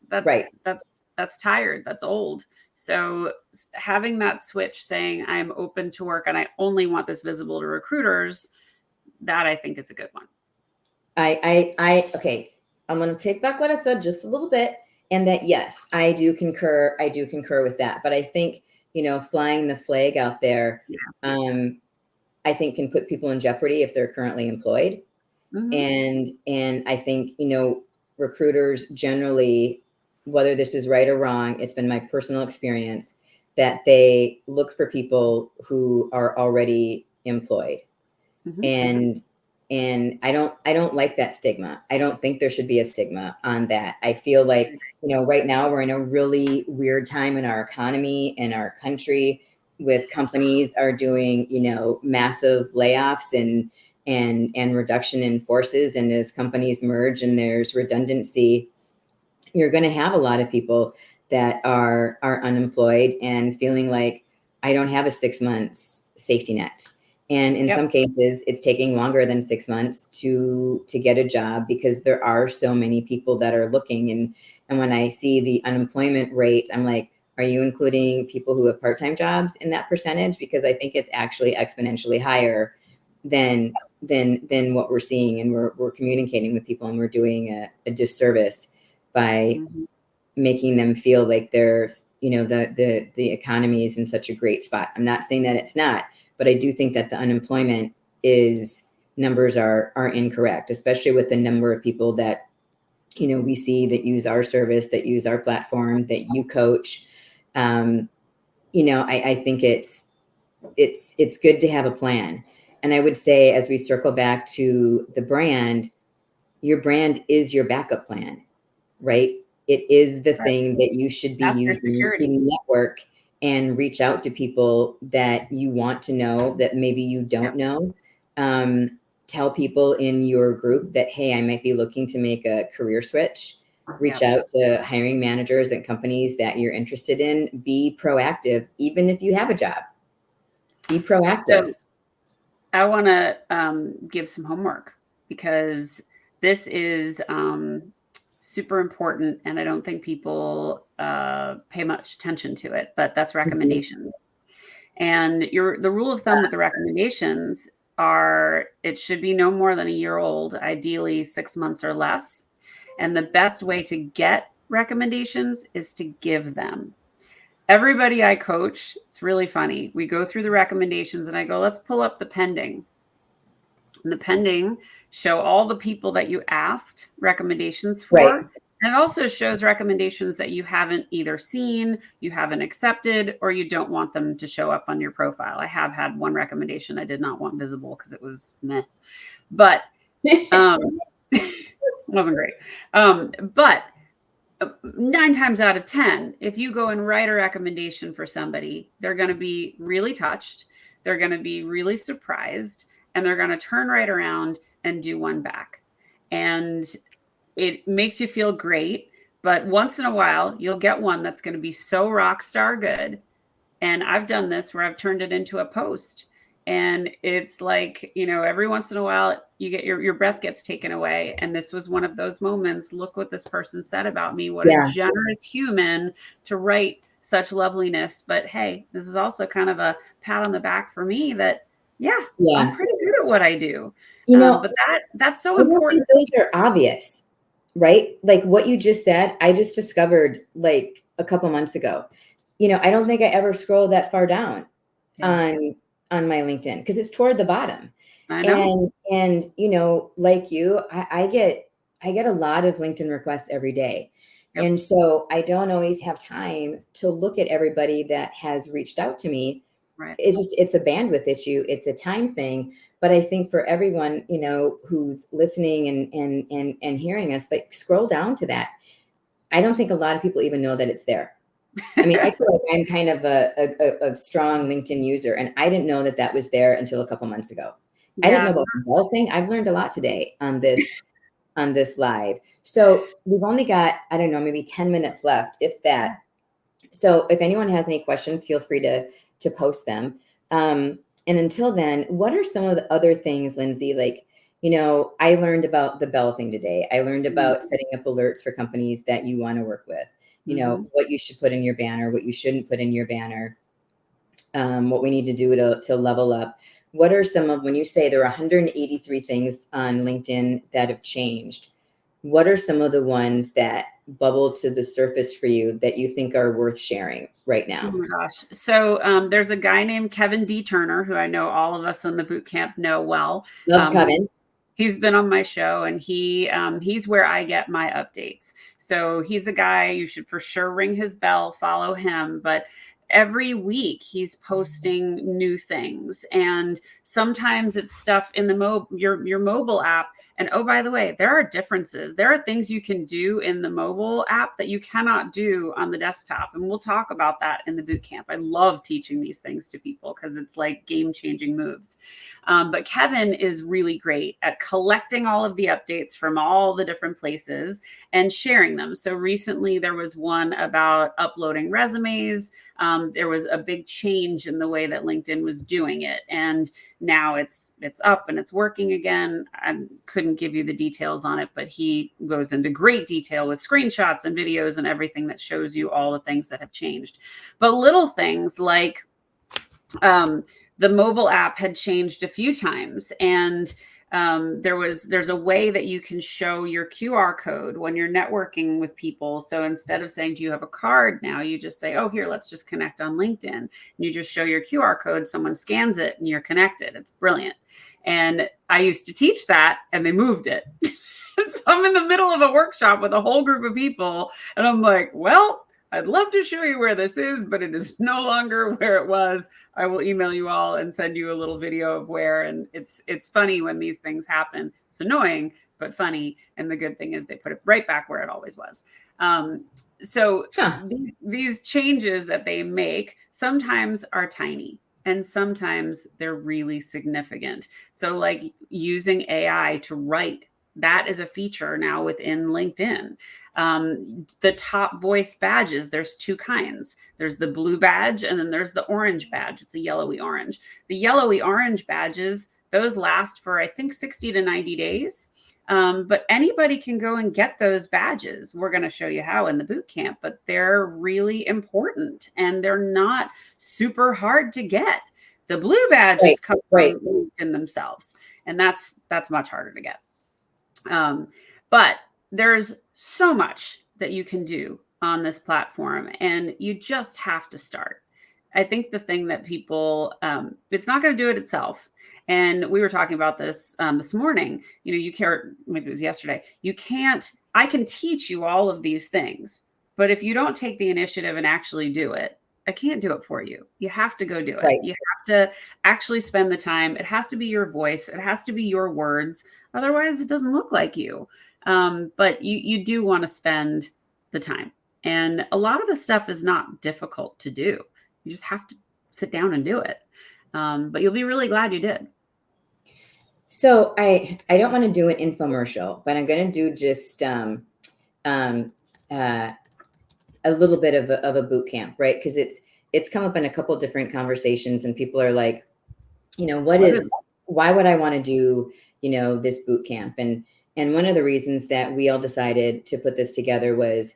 That's Right. that's that's tired. That's old. So having that switch saying I'm open to work and I only want this visible to recruiters, that I think is a good one. Okay. I'm going to take back what I said just a little bit. And that, yes, I do concur. I do concur with that. But I think, flying the flag out there, Yeah. I think can put people in jeopardy if they're currently employed. Mhm. And I think, recruiters generally, whether this is right or wrong, it's been my personal experience that they look for people who are already employed. Mhm. And I don't like that stigma. I don't think there should be a stigma on that. I feel like, right now we're in a really weird time in our economy and our country, with companies are doing, massive layoffs and reduction in forces. And as companies merge and there's redundancy, you're going to have a lot of people that are unemployed and feeling like, I don't have a 6 months safety net. And in Yep. some cases, it's taking longer than 6 months to get a job, because there are so many people that are looking. And when I see the unemployment rate, I'm like, are you including people who have part-time jobs in that percentage? Because I think it's actually exponentially higher than what we're seeing. And we're communicating with people, and we're doing a disservice by Mhm. making them feel like there's, the economy is in such a great spot. I'm not saying that it's not, but I do think that the unemployment numbers are incorrect, especially with the number of people that, we see that use our service, that use our platform, that you coach. I think it's good to have a plan. And I would say, as we circle back to the brand, your brand is your backup plan, right? It is the Right. thing that you should be That's your using to security. network and reach out to people that you want to know that maybe you don't Yep. know. Tell people in your group that, hey, I might be looking to make a career switch. Reach Yep. out to hiring managers and companies that you're interested in. Be proactive, even if you have a job. Be proactive. So I want to give some homework because this is super important, and I don't think people pay much attention to it. But that's Mhm. recommendations, and the rule of thumb with the recommendations are it should be no more than a year old, ideally 6 months or less. And the best way to get recommendations is to give them. Everybody I coach, it's really funny. We go through the recommendations and I go, let's pull up the pending. And the pending show all the people that you asked recommendations Right. for. And it also shows recommendations that you haven't either seen, you haven't accepted, or you don't want them to show up on your profile. I have had one recommendation I did not want visible because it was meh. But um, wasn't great. But 9 times out of 10, if you go and write a recommendation for somebody, they're going to be really touched. They're going to be really surprised, and they're going to turn right around and do one back. And it makes you feel great. But once in a while, you'll get one that's going to be so rock star good. And I've done this where I've turned it into a post. And it's like, every once in a while you get your breath gets taken away. And this was one of those moments. Look what this person said about me. What a Yeah. generous human to write such loveliness. But hey, this is also kind of a pat on the back for me that, yeah, I'm pretty good at what I do. But that's so I don't think important. those are obvious, right? Like what you just said, I just discovered like a couple months ago. I don't think I ever scrolled that far down Yeah, on my LinkedIn because it's toward the bottom. I know. And like you, I get a lot of LinkedIn requests every day. Yep. And so I don't always have time to look at everybody that has reached out to me. Right. It's a bandwidth issue. It's a time thing. But I think for everyone, who's listening and hearing us, like scroll down to that. I don't think a lot of people even know that it's there. I mean, I feel like I'm kind of a strong LinkedIn user, and I didn't know that was there until a couple months ago. I didn't know Yeah. about the ball thing. I've learned a lot today on this live. So we've only got, I don't know, maybe 10 minutes left, if that. So if anyone has any questions, feel free to post them. And until then, what are some of the other things, Lindsay? Like, I learned about the bell thing today. I learned about setting up alerts for companies that you want to work with. What you should put in your banner, what you shouldn't put in your banner, what we need to do to level up. What are some of, when you say there are 183 things on LinkedIn that have changed, what are some of the ones that bubble to the surface for you that you think are worth sharing right Oh now? my gosh. So there's a guy named Kevin D. Turner, who I know all of us in the boot camp know well. Love Um, Kevin. he's been on my show, and he's where I get my updates. So he's a guy you should for sure ring his bell, follow him. But every week he's posting new things, and sometimes it's stuff in the your mobile app. And oh, by the way, there are differences. There are things you can do in the mobile app that you cannot do on the desktop. And we'll talk about that in the boot camp. I love teaching these things to people because it's like game-changing moves. But Kevin is really great at collecting all of the updates from all the different places and sharing them. So recently there was one about uploading resumes. There was a big change in the way that LinkedIn was doing it. And now it's up and it's working again. I couldn't give you the details on it, but he goes into great detail with screenshots and videos and everything that shows you all the things that have changed. But little things like the mobile app had changed a few times, and there's a way that you can show your QR code when you're networking with people. So instead of saying, do you have a card now, you just say, oh, here, let's just connect on LinkedIn. And you just show your QR code, someone scans it, and you're connected. It's brilliant. And I used to teach that, and they moved it. So I'm in the middle of a workshop with a whole group of people, and I'm like, well, I'd love to show you where this is, but it is no longer where it was. I will email you all and send you a little video of where. And it's funny when these things happen. It's annoying, but funny. And the good thing is they put it right back where it always was. So Huh. these changes that they make sometimes are tiny and sometimes they're really significant. So like using AI to write, that is a feature now within LinkedIn. The top voice badges, there's two kinds. There's the blue badge and then there's the orange badge. It's a yellowy orange. The yellowy orange badges, those last for I think 60 to 90 days. But anybody can go and get those badges. We're going to show you how in the boot camp, but they're really important and they're not super hard to get. The blue badges come from LinkedIn themselves, and that's much harder to get. But there's so much that you can do on this platform, and you just have to start. I think the thing that people, it's not going to do it itself. And we were talking about this this morning. You know, you can't, maybe it was yesterday. You can't, I can teach you all of these things, but if you don't take the initiative and actually do it, I can't do it for you. You have to go do it. Right. You have to actually spend the time. It has to be your voice. It has to be your words. Otherwise, it doesn't look like you. But you do want to spend the time. And a lot of the stuff is not difficult to do. You just have to sit down and do it. But you'll be really glad you did. So I don't want to do an infomercial, but I'm going to do just a little bit of a boot camp, right? Because it's come up in a couple of different conversations, and people are like, you know, why would I want to do, you know, this boot camp? And one of the reasons that we all decided to put this together was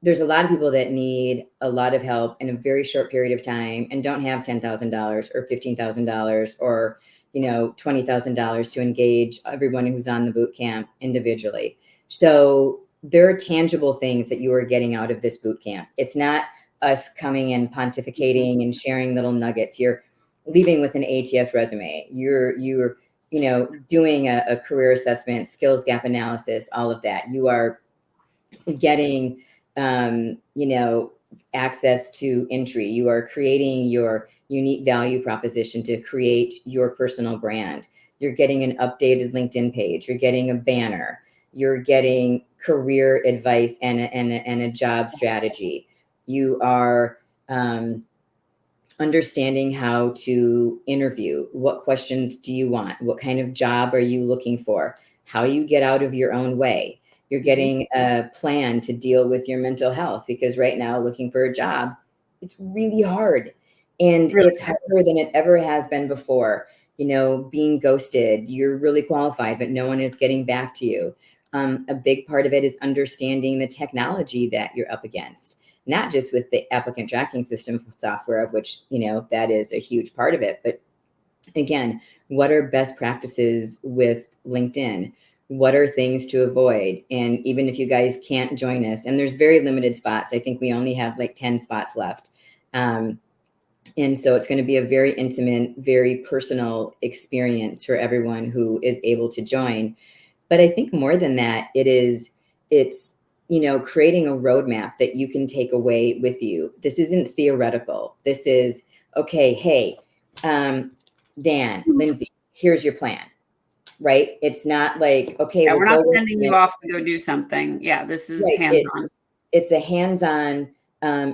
there's a lot of people that need a lot of help in a very short period of time and don't have $10,000 or $15,000 or, you know, $20,000 to engage everyone who's on the boot camp individually. So there are tangible things that you are getting out of this boot camp. It's not us coming and pontificating and sharing little nuggets. You're leaving with an ATS resume. You're you know, doing a career assessment, skills gap analysis, all of that. You are getting you know, access to Intry. You are creating your unique value proposition to create your personal brand. You're getting an updated LinkedIn page. You're getting a banner. You're getting career advice and a job strategy. You are understanding how to interview. What questions do you want? What kind of job are you looking for? How you get out of your own way. You're getting a plan to deal with your mental health, because right now looking for a job, it's really hard. And it's harder than it ever has been before. You know, being ghosted, you're really qualified, but no one is getting back to you. A big part of it is understanding the technology that you're up against, not just with the applicant tracking system software, of which, you know, that is a huge part of it. But again, what are best practices with LinkedIn? What are things to avoid? And even if you guys can't join us, and there's very limited spots, I think we only have like 10 spots left. And so it's going to be a very intimate, very personal experience for everyone who is able to join. But I think more than that, it's, you know, creating a roadmap that you can take away with you. This isn't theoretical. This is, okay, hey, Dan, Lindsay, here's your plan. Right? It's not like, okay, we're not go sending you off to go do something. Yeah, this is right. hands-on. It's a hands-on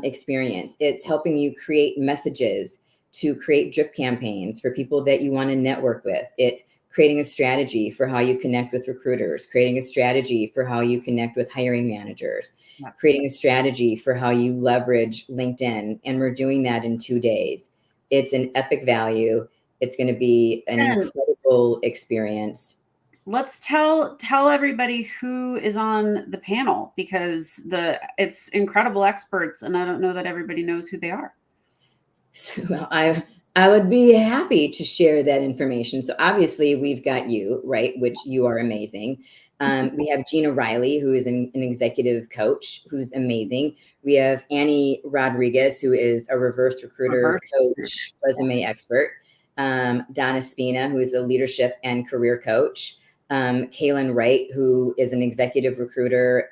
experience. It's helping you create messages, to create drip campaigns for people that you want to network with. It's creating a strategy for how you connect with recruiters, creating a strategy for how you connect with hiring managers, creating a strategy for how you leverage LinkedIn. And we're doing that in 2 days. It's an epic value. It's going to be an incredible experience. Let's tell everybody who is on the panel, because it's incredible experts, and I don't know that everybody knows who they are. So I would be happy to share that information. So obviously we've got you, right, which you are amazing. We have Gina Riley, who is an executive coach, who's amazing. We have Annie Rodriguez, who is a reverse recruiter coach, resume expert. Donna Spina, who is a leadership and career coach. Kaylin Wright, who is an executive recruiter,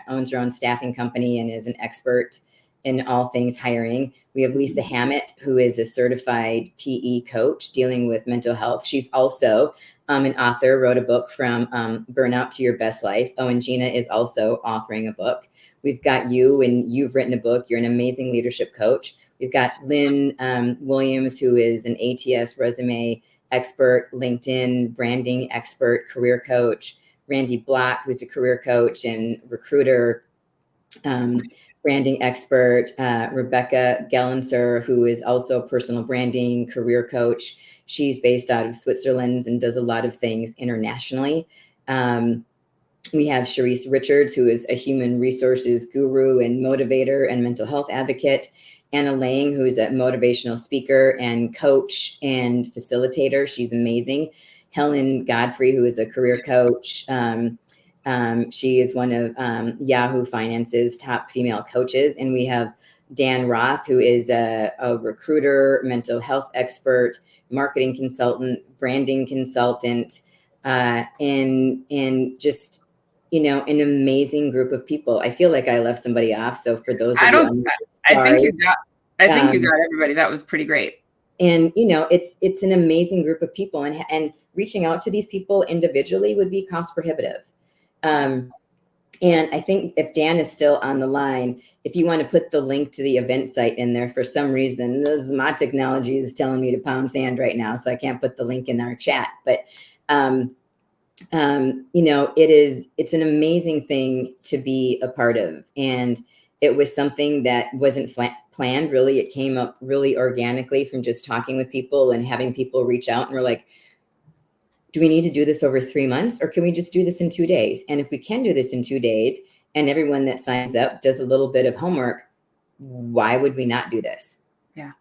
owns her own staffing company and is an expert in all things hiring. We have Lisa Hammett, who is a certified PE coach dealing with mental health. She's also an author, wrote a book from Burnout to Your Best Life. Oh, and Gina is also authoring a book. We've got you, and you've written a book. You're an amazing leadership coach. We've got Lynn Williams, who is an ATS resume expert, LinkedIn branding expert, career coach. Randy Black, who's a career coach and recruiter, branding expert. Rebecca Gellenser, who is also a personal branding career coach. She's based out of Switzerland and does a lot of things internationally. We have Sharice Richards, who is a human resources guru and motivator and mental health advocate. Anna Lang, who's a motivational speaker and coach and facilitator. She's amazing. Helen Godfrey, who is a career coach. She is one of Yahoo Finance's top female coaches. And we have Dan Roth, who is a recruiter, mental health expert, marketing consultant, branding consultant, and just, you know, an amazing group of people. I feel like I left somebody off. So for those of you, I think you got everybody. That was pretty great. And, you know, it's an amazing group of people, and reaching out to these people individually would be cost prohibitive. And I think if Dan is still on the line, if you want to put the link to the event site in there, for some reason, my technology is telling me to pound sand right now, so I can't put the link in our chat. But, you know, it's an amazing thing to be a part of. And it was something that wasn't planned, really. It came up really organically from just talking with people and having people reach out, and we're like, do we need to do this over 3 months, or can we just do this in 2 days? And if we can do this in 2 days, and everyone that signs up does a little bit of homework, why would we not do this? Yeah.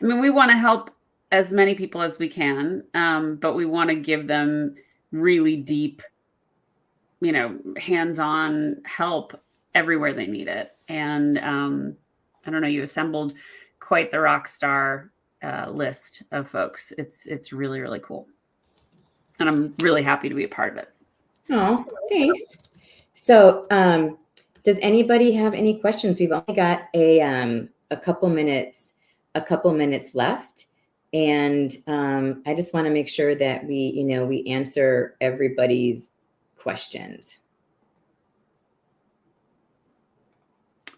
I mean, we want to help as many people as we can, but we want to give them really deep, you know, hands-on help everywhere they need it. And I don't know, you assembled quite the rock star list of folks. It's really, really cool. And I'm really happy to be a part of it. Oh, thanks. So does anybody have any questions? We've only got a couple minutes left. And I just want to make sure that we answer everybody's questions.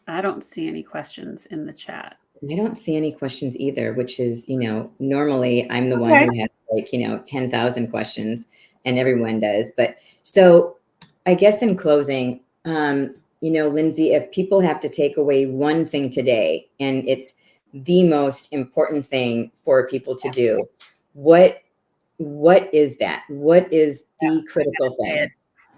I don't see any questions in the chat. I don't see any questions either, which is, normally I'm the one who has 10,000 questions, and everyone does. But so I guess in closing, Lindsay, if people have to take away one thing today, and it's the most important thing for people to do, what is that? What is the critical thing?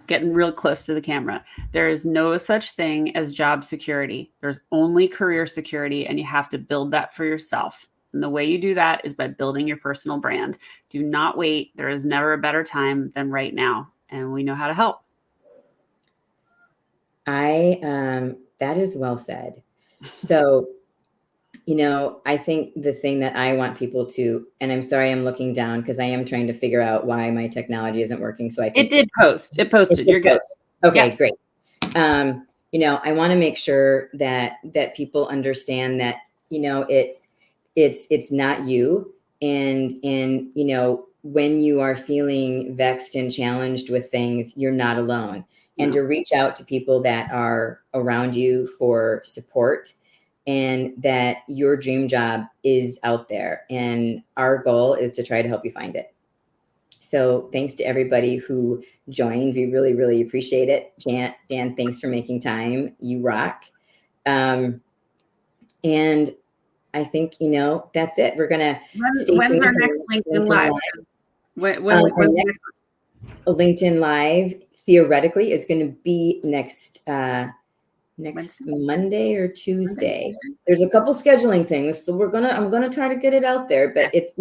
Getting real close to the camera. There is no such thing as job security. There's only career security, and you have to build that for yourself. And the way you do that is by building your personal brand. Do not wait. There is never a better time than right now. And we know how to help. That is well said. So, I think the thing that I want people to, and I'm sorry, I'm looking down because I am trying to figure out why my technology isn't working. So I can. It did post. It posted. You're good. Okay, yeah. Great. I want to make sure that people understand that, it's not you. And when you are feeling vexed and challenged with things, you're not alone. And to reach out to people that are around you for support, and that your dream job is out there. And our goal is to try to help you find it. So thanks to everybody who joined. We really, really appreciate it. Dan, thanks for making time. You rock. And I think, that's it. We're going to when's our next LinkedIn Live? LinkedIn Live theoretically is going to be next Monday or Tuesday. There's a couple scheduling things, so I'm gonna try to get it out there, but it's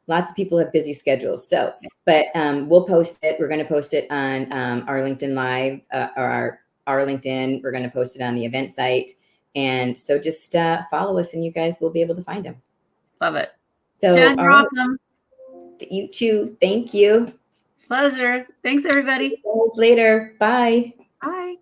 lots of people have busy schedules. So, but we'll post it. We're gonna post it on our LinkedIn Live or our LinkedIn. We're gonna post it on the event site, and so just follow us, and you guys will be able to find them. Love it. So, Jen, you're awesome. You too. Thank you. Pleasure. Thanks, everybody. See you guys later. Bye. Bye.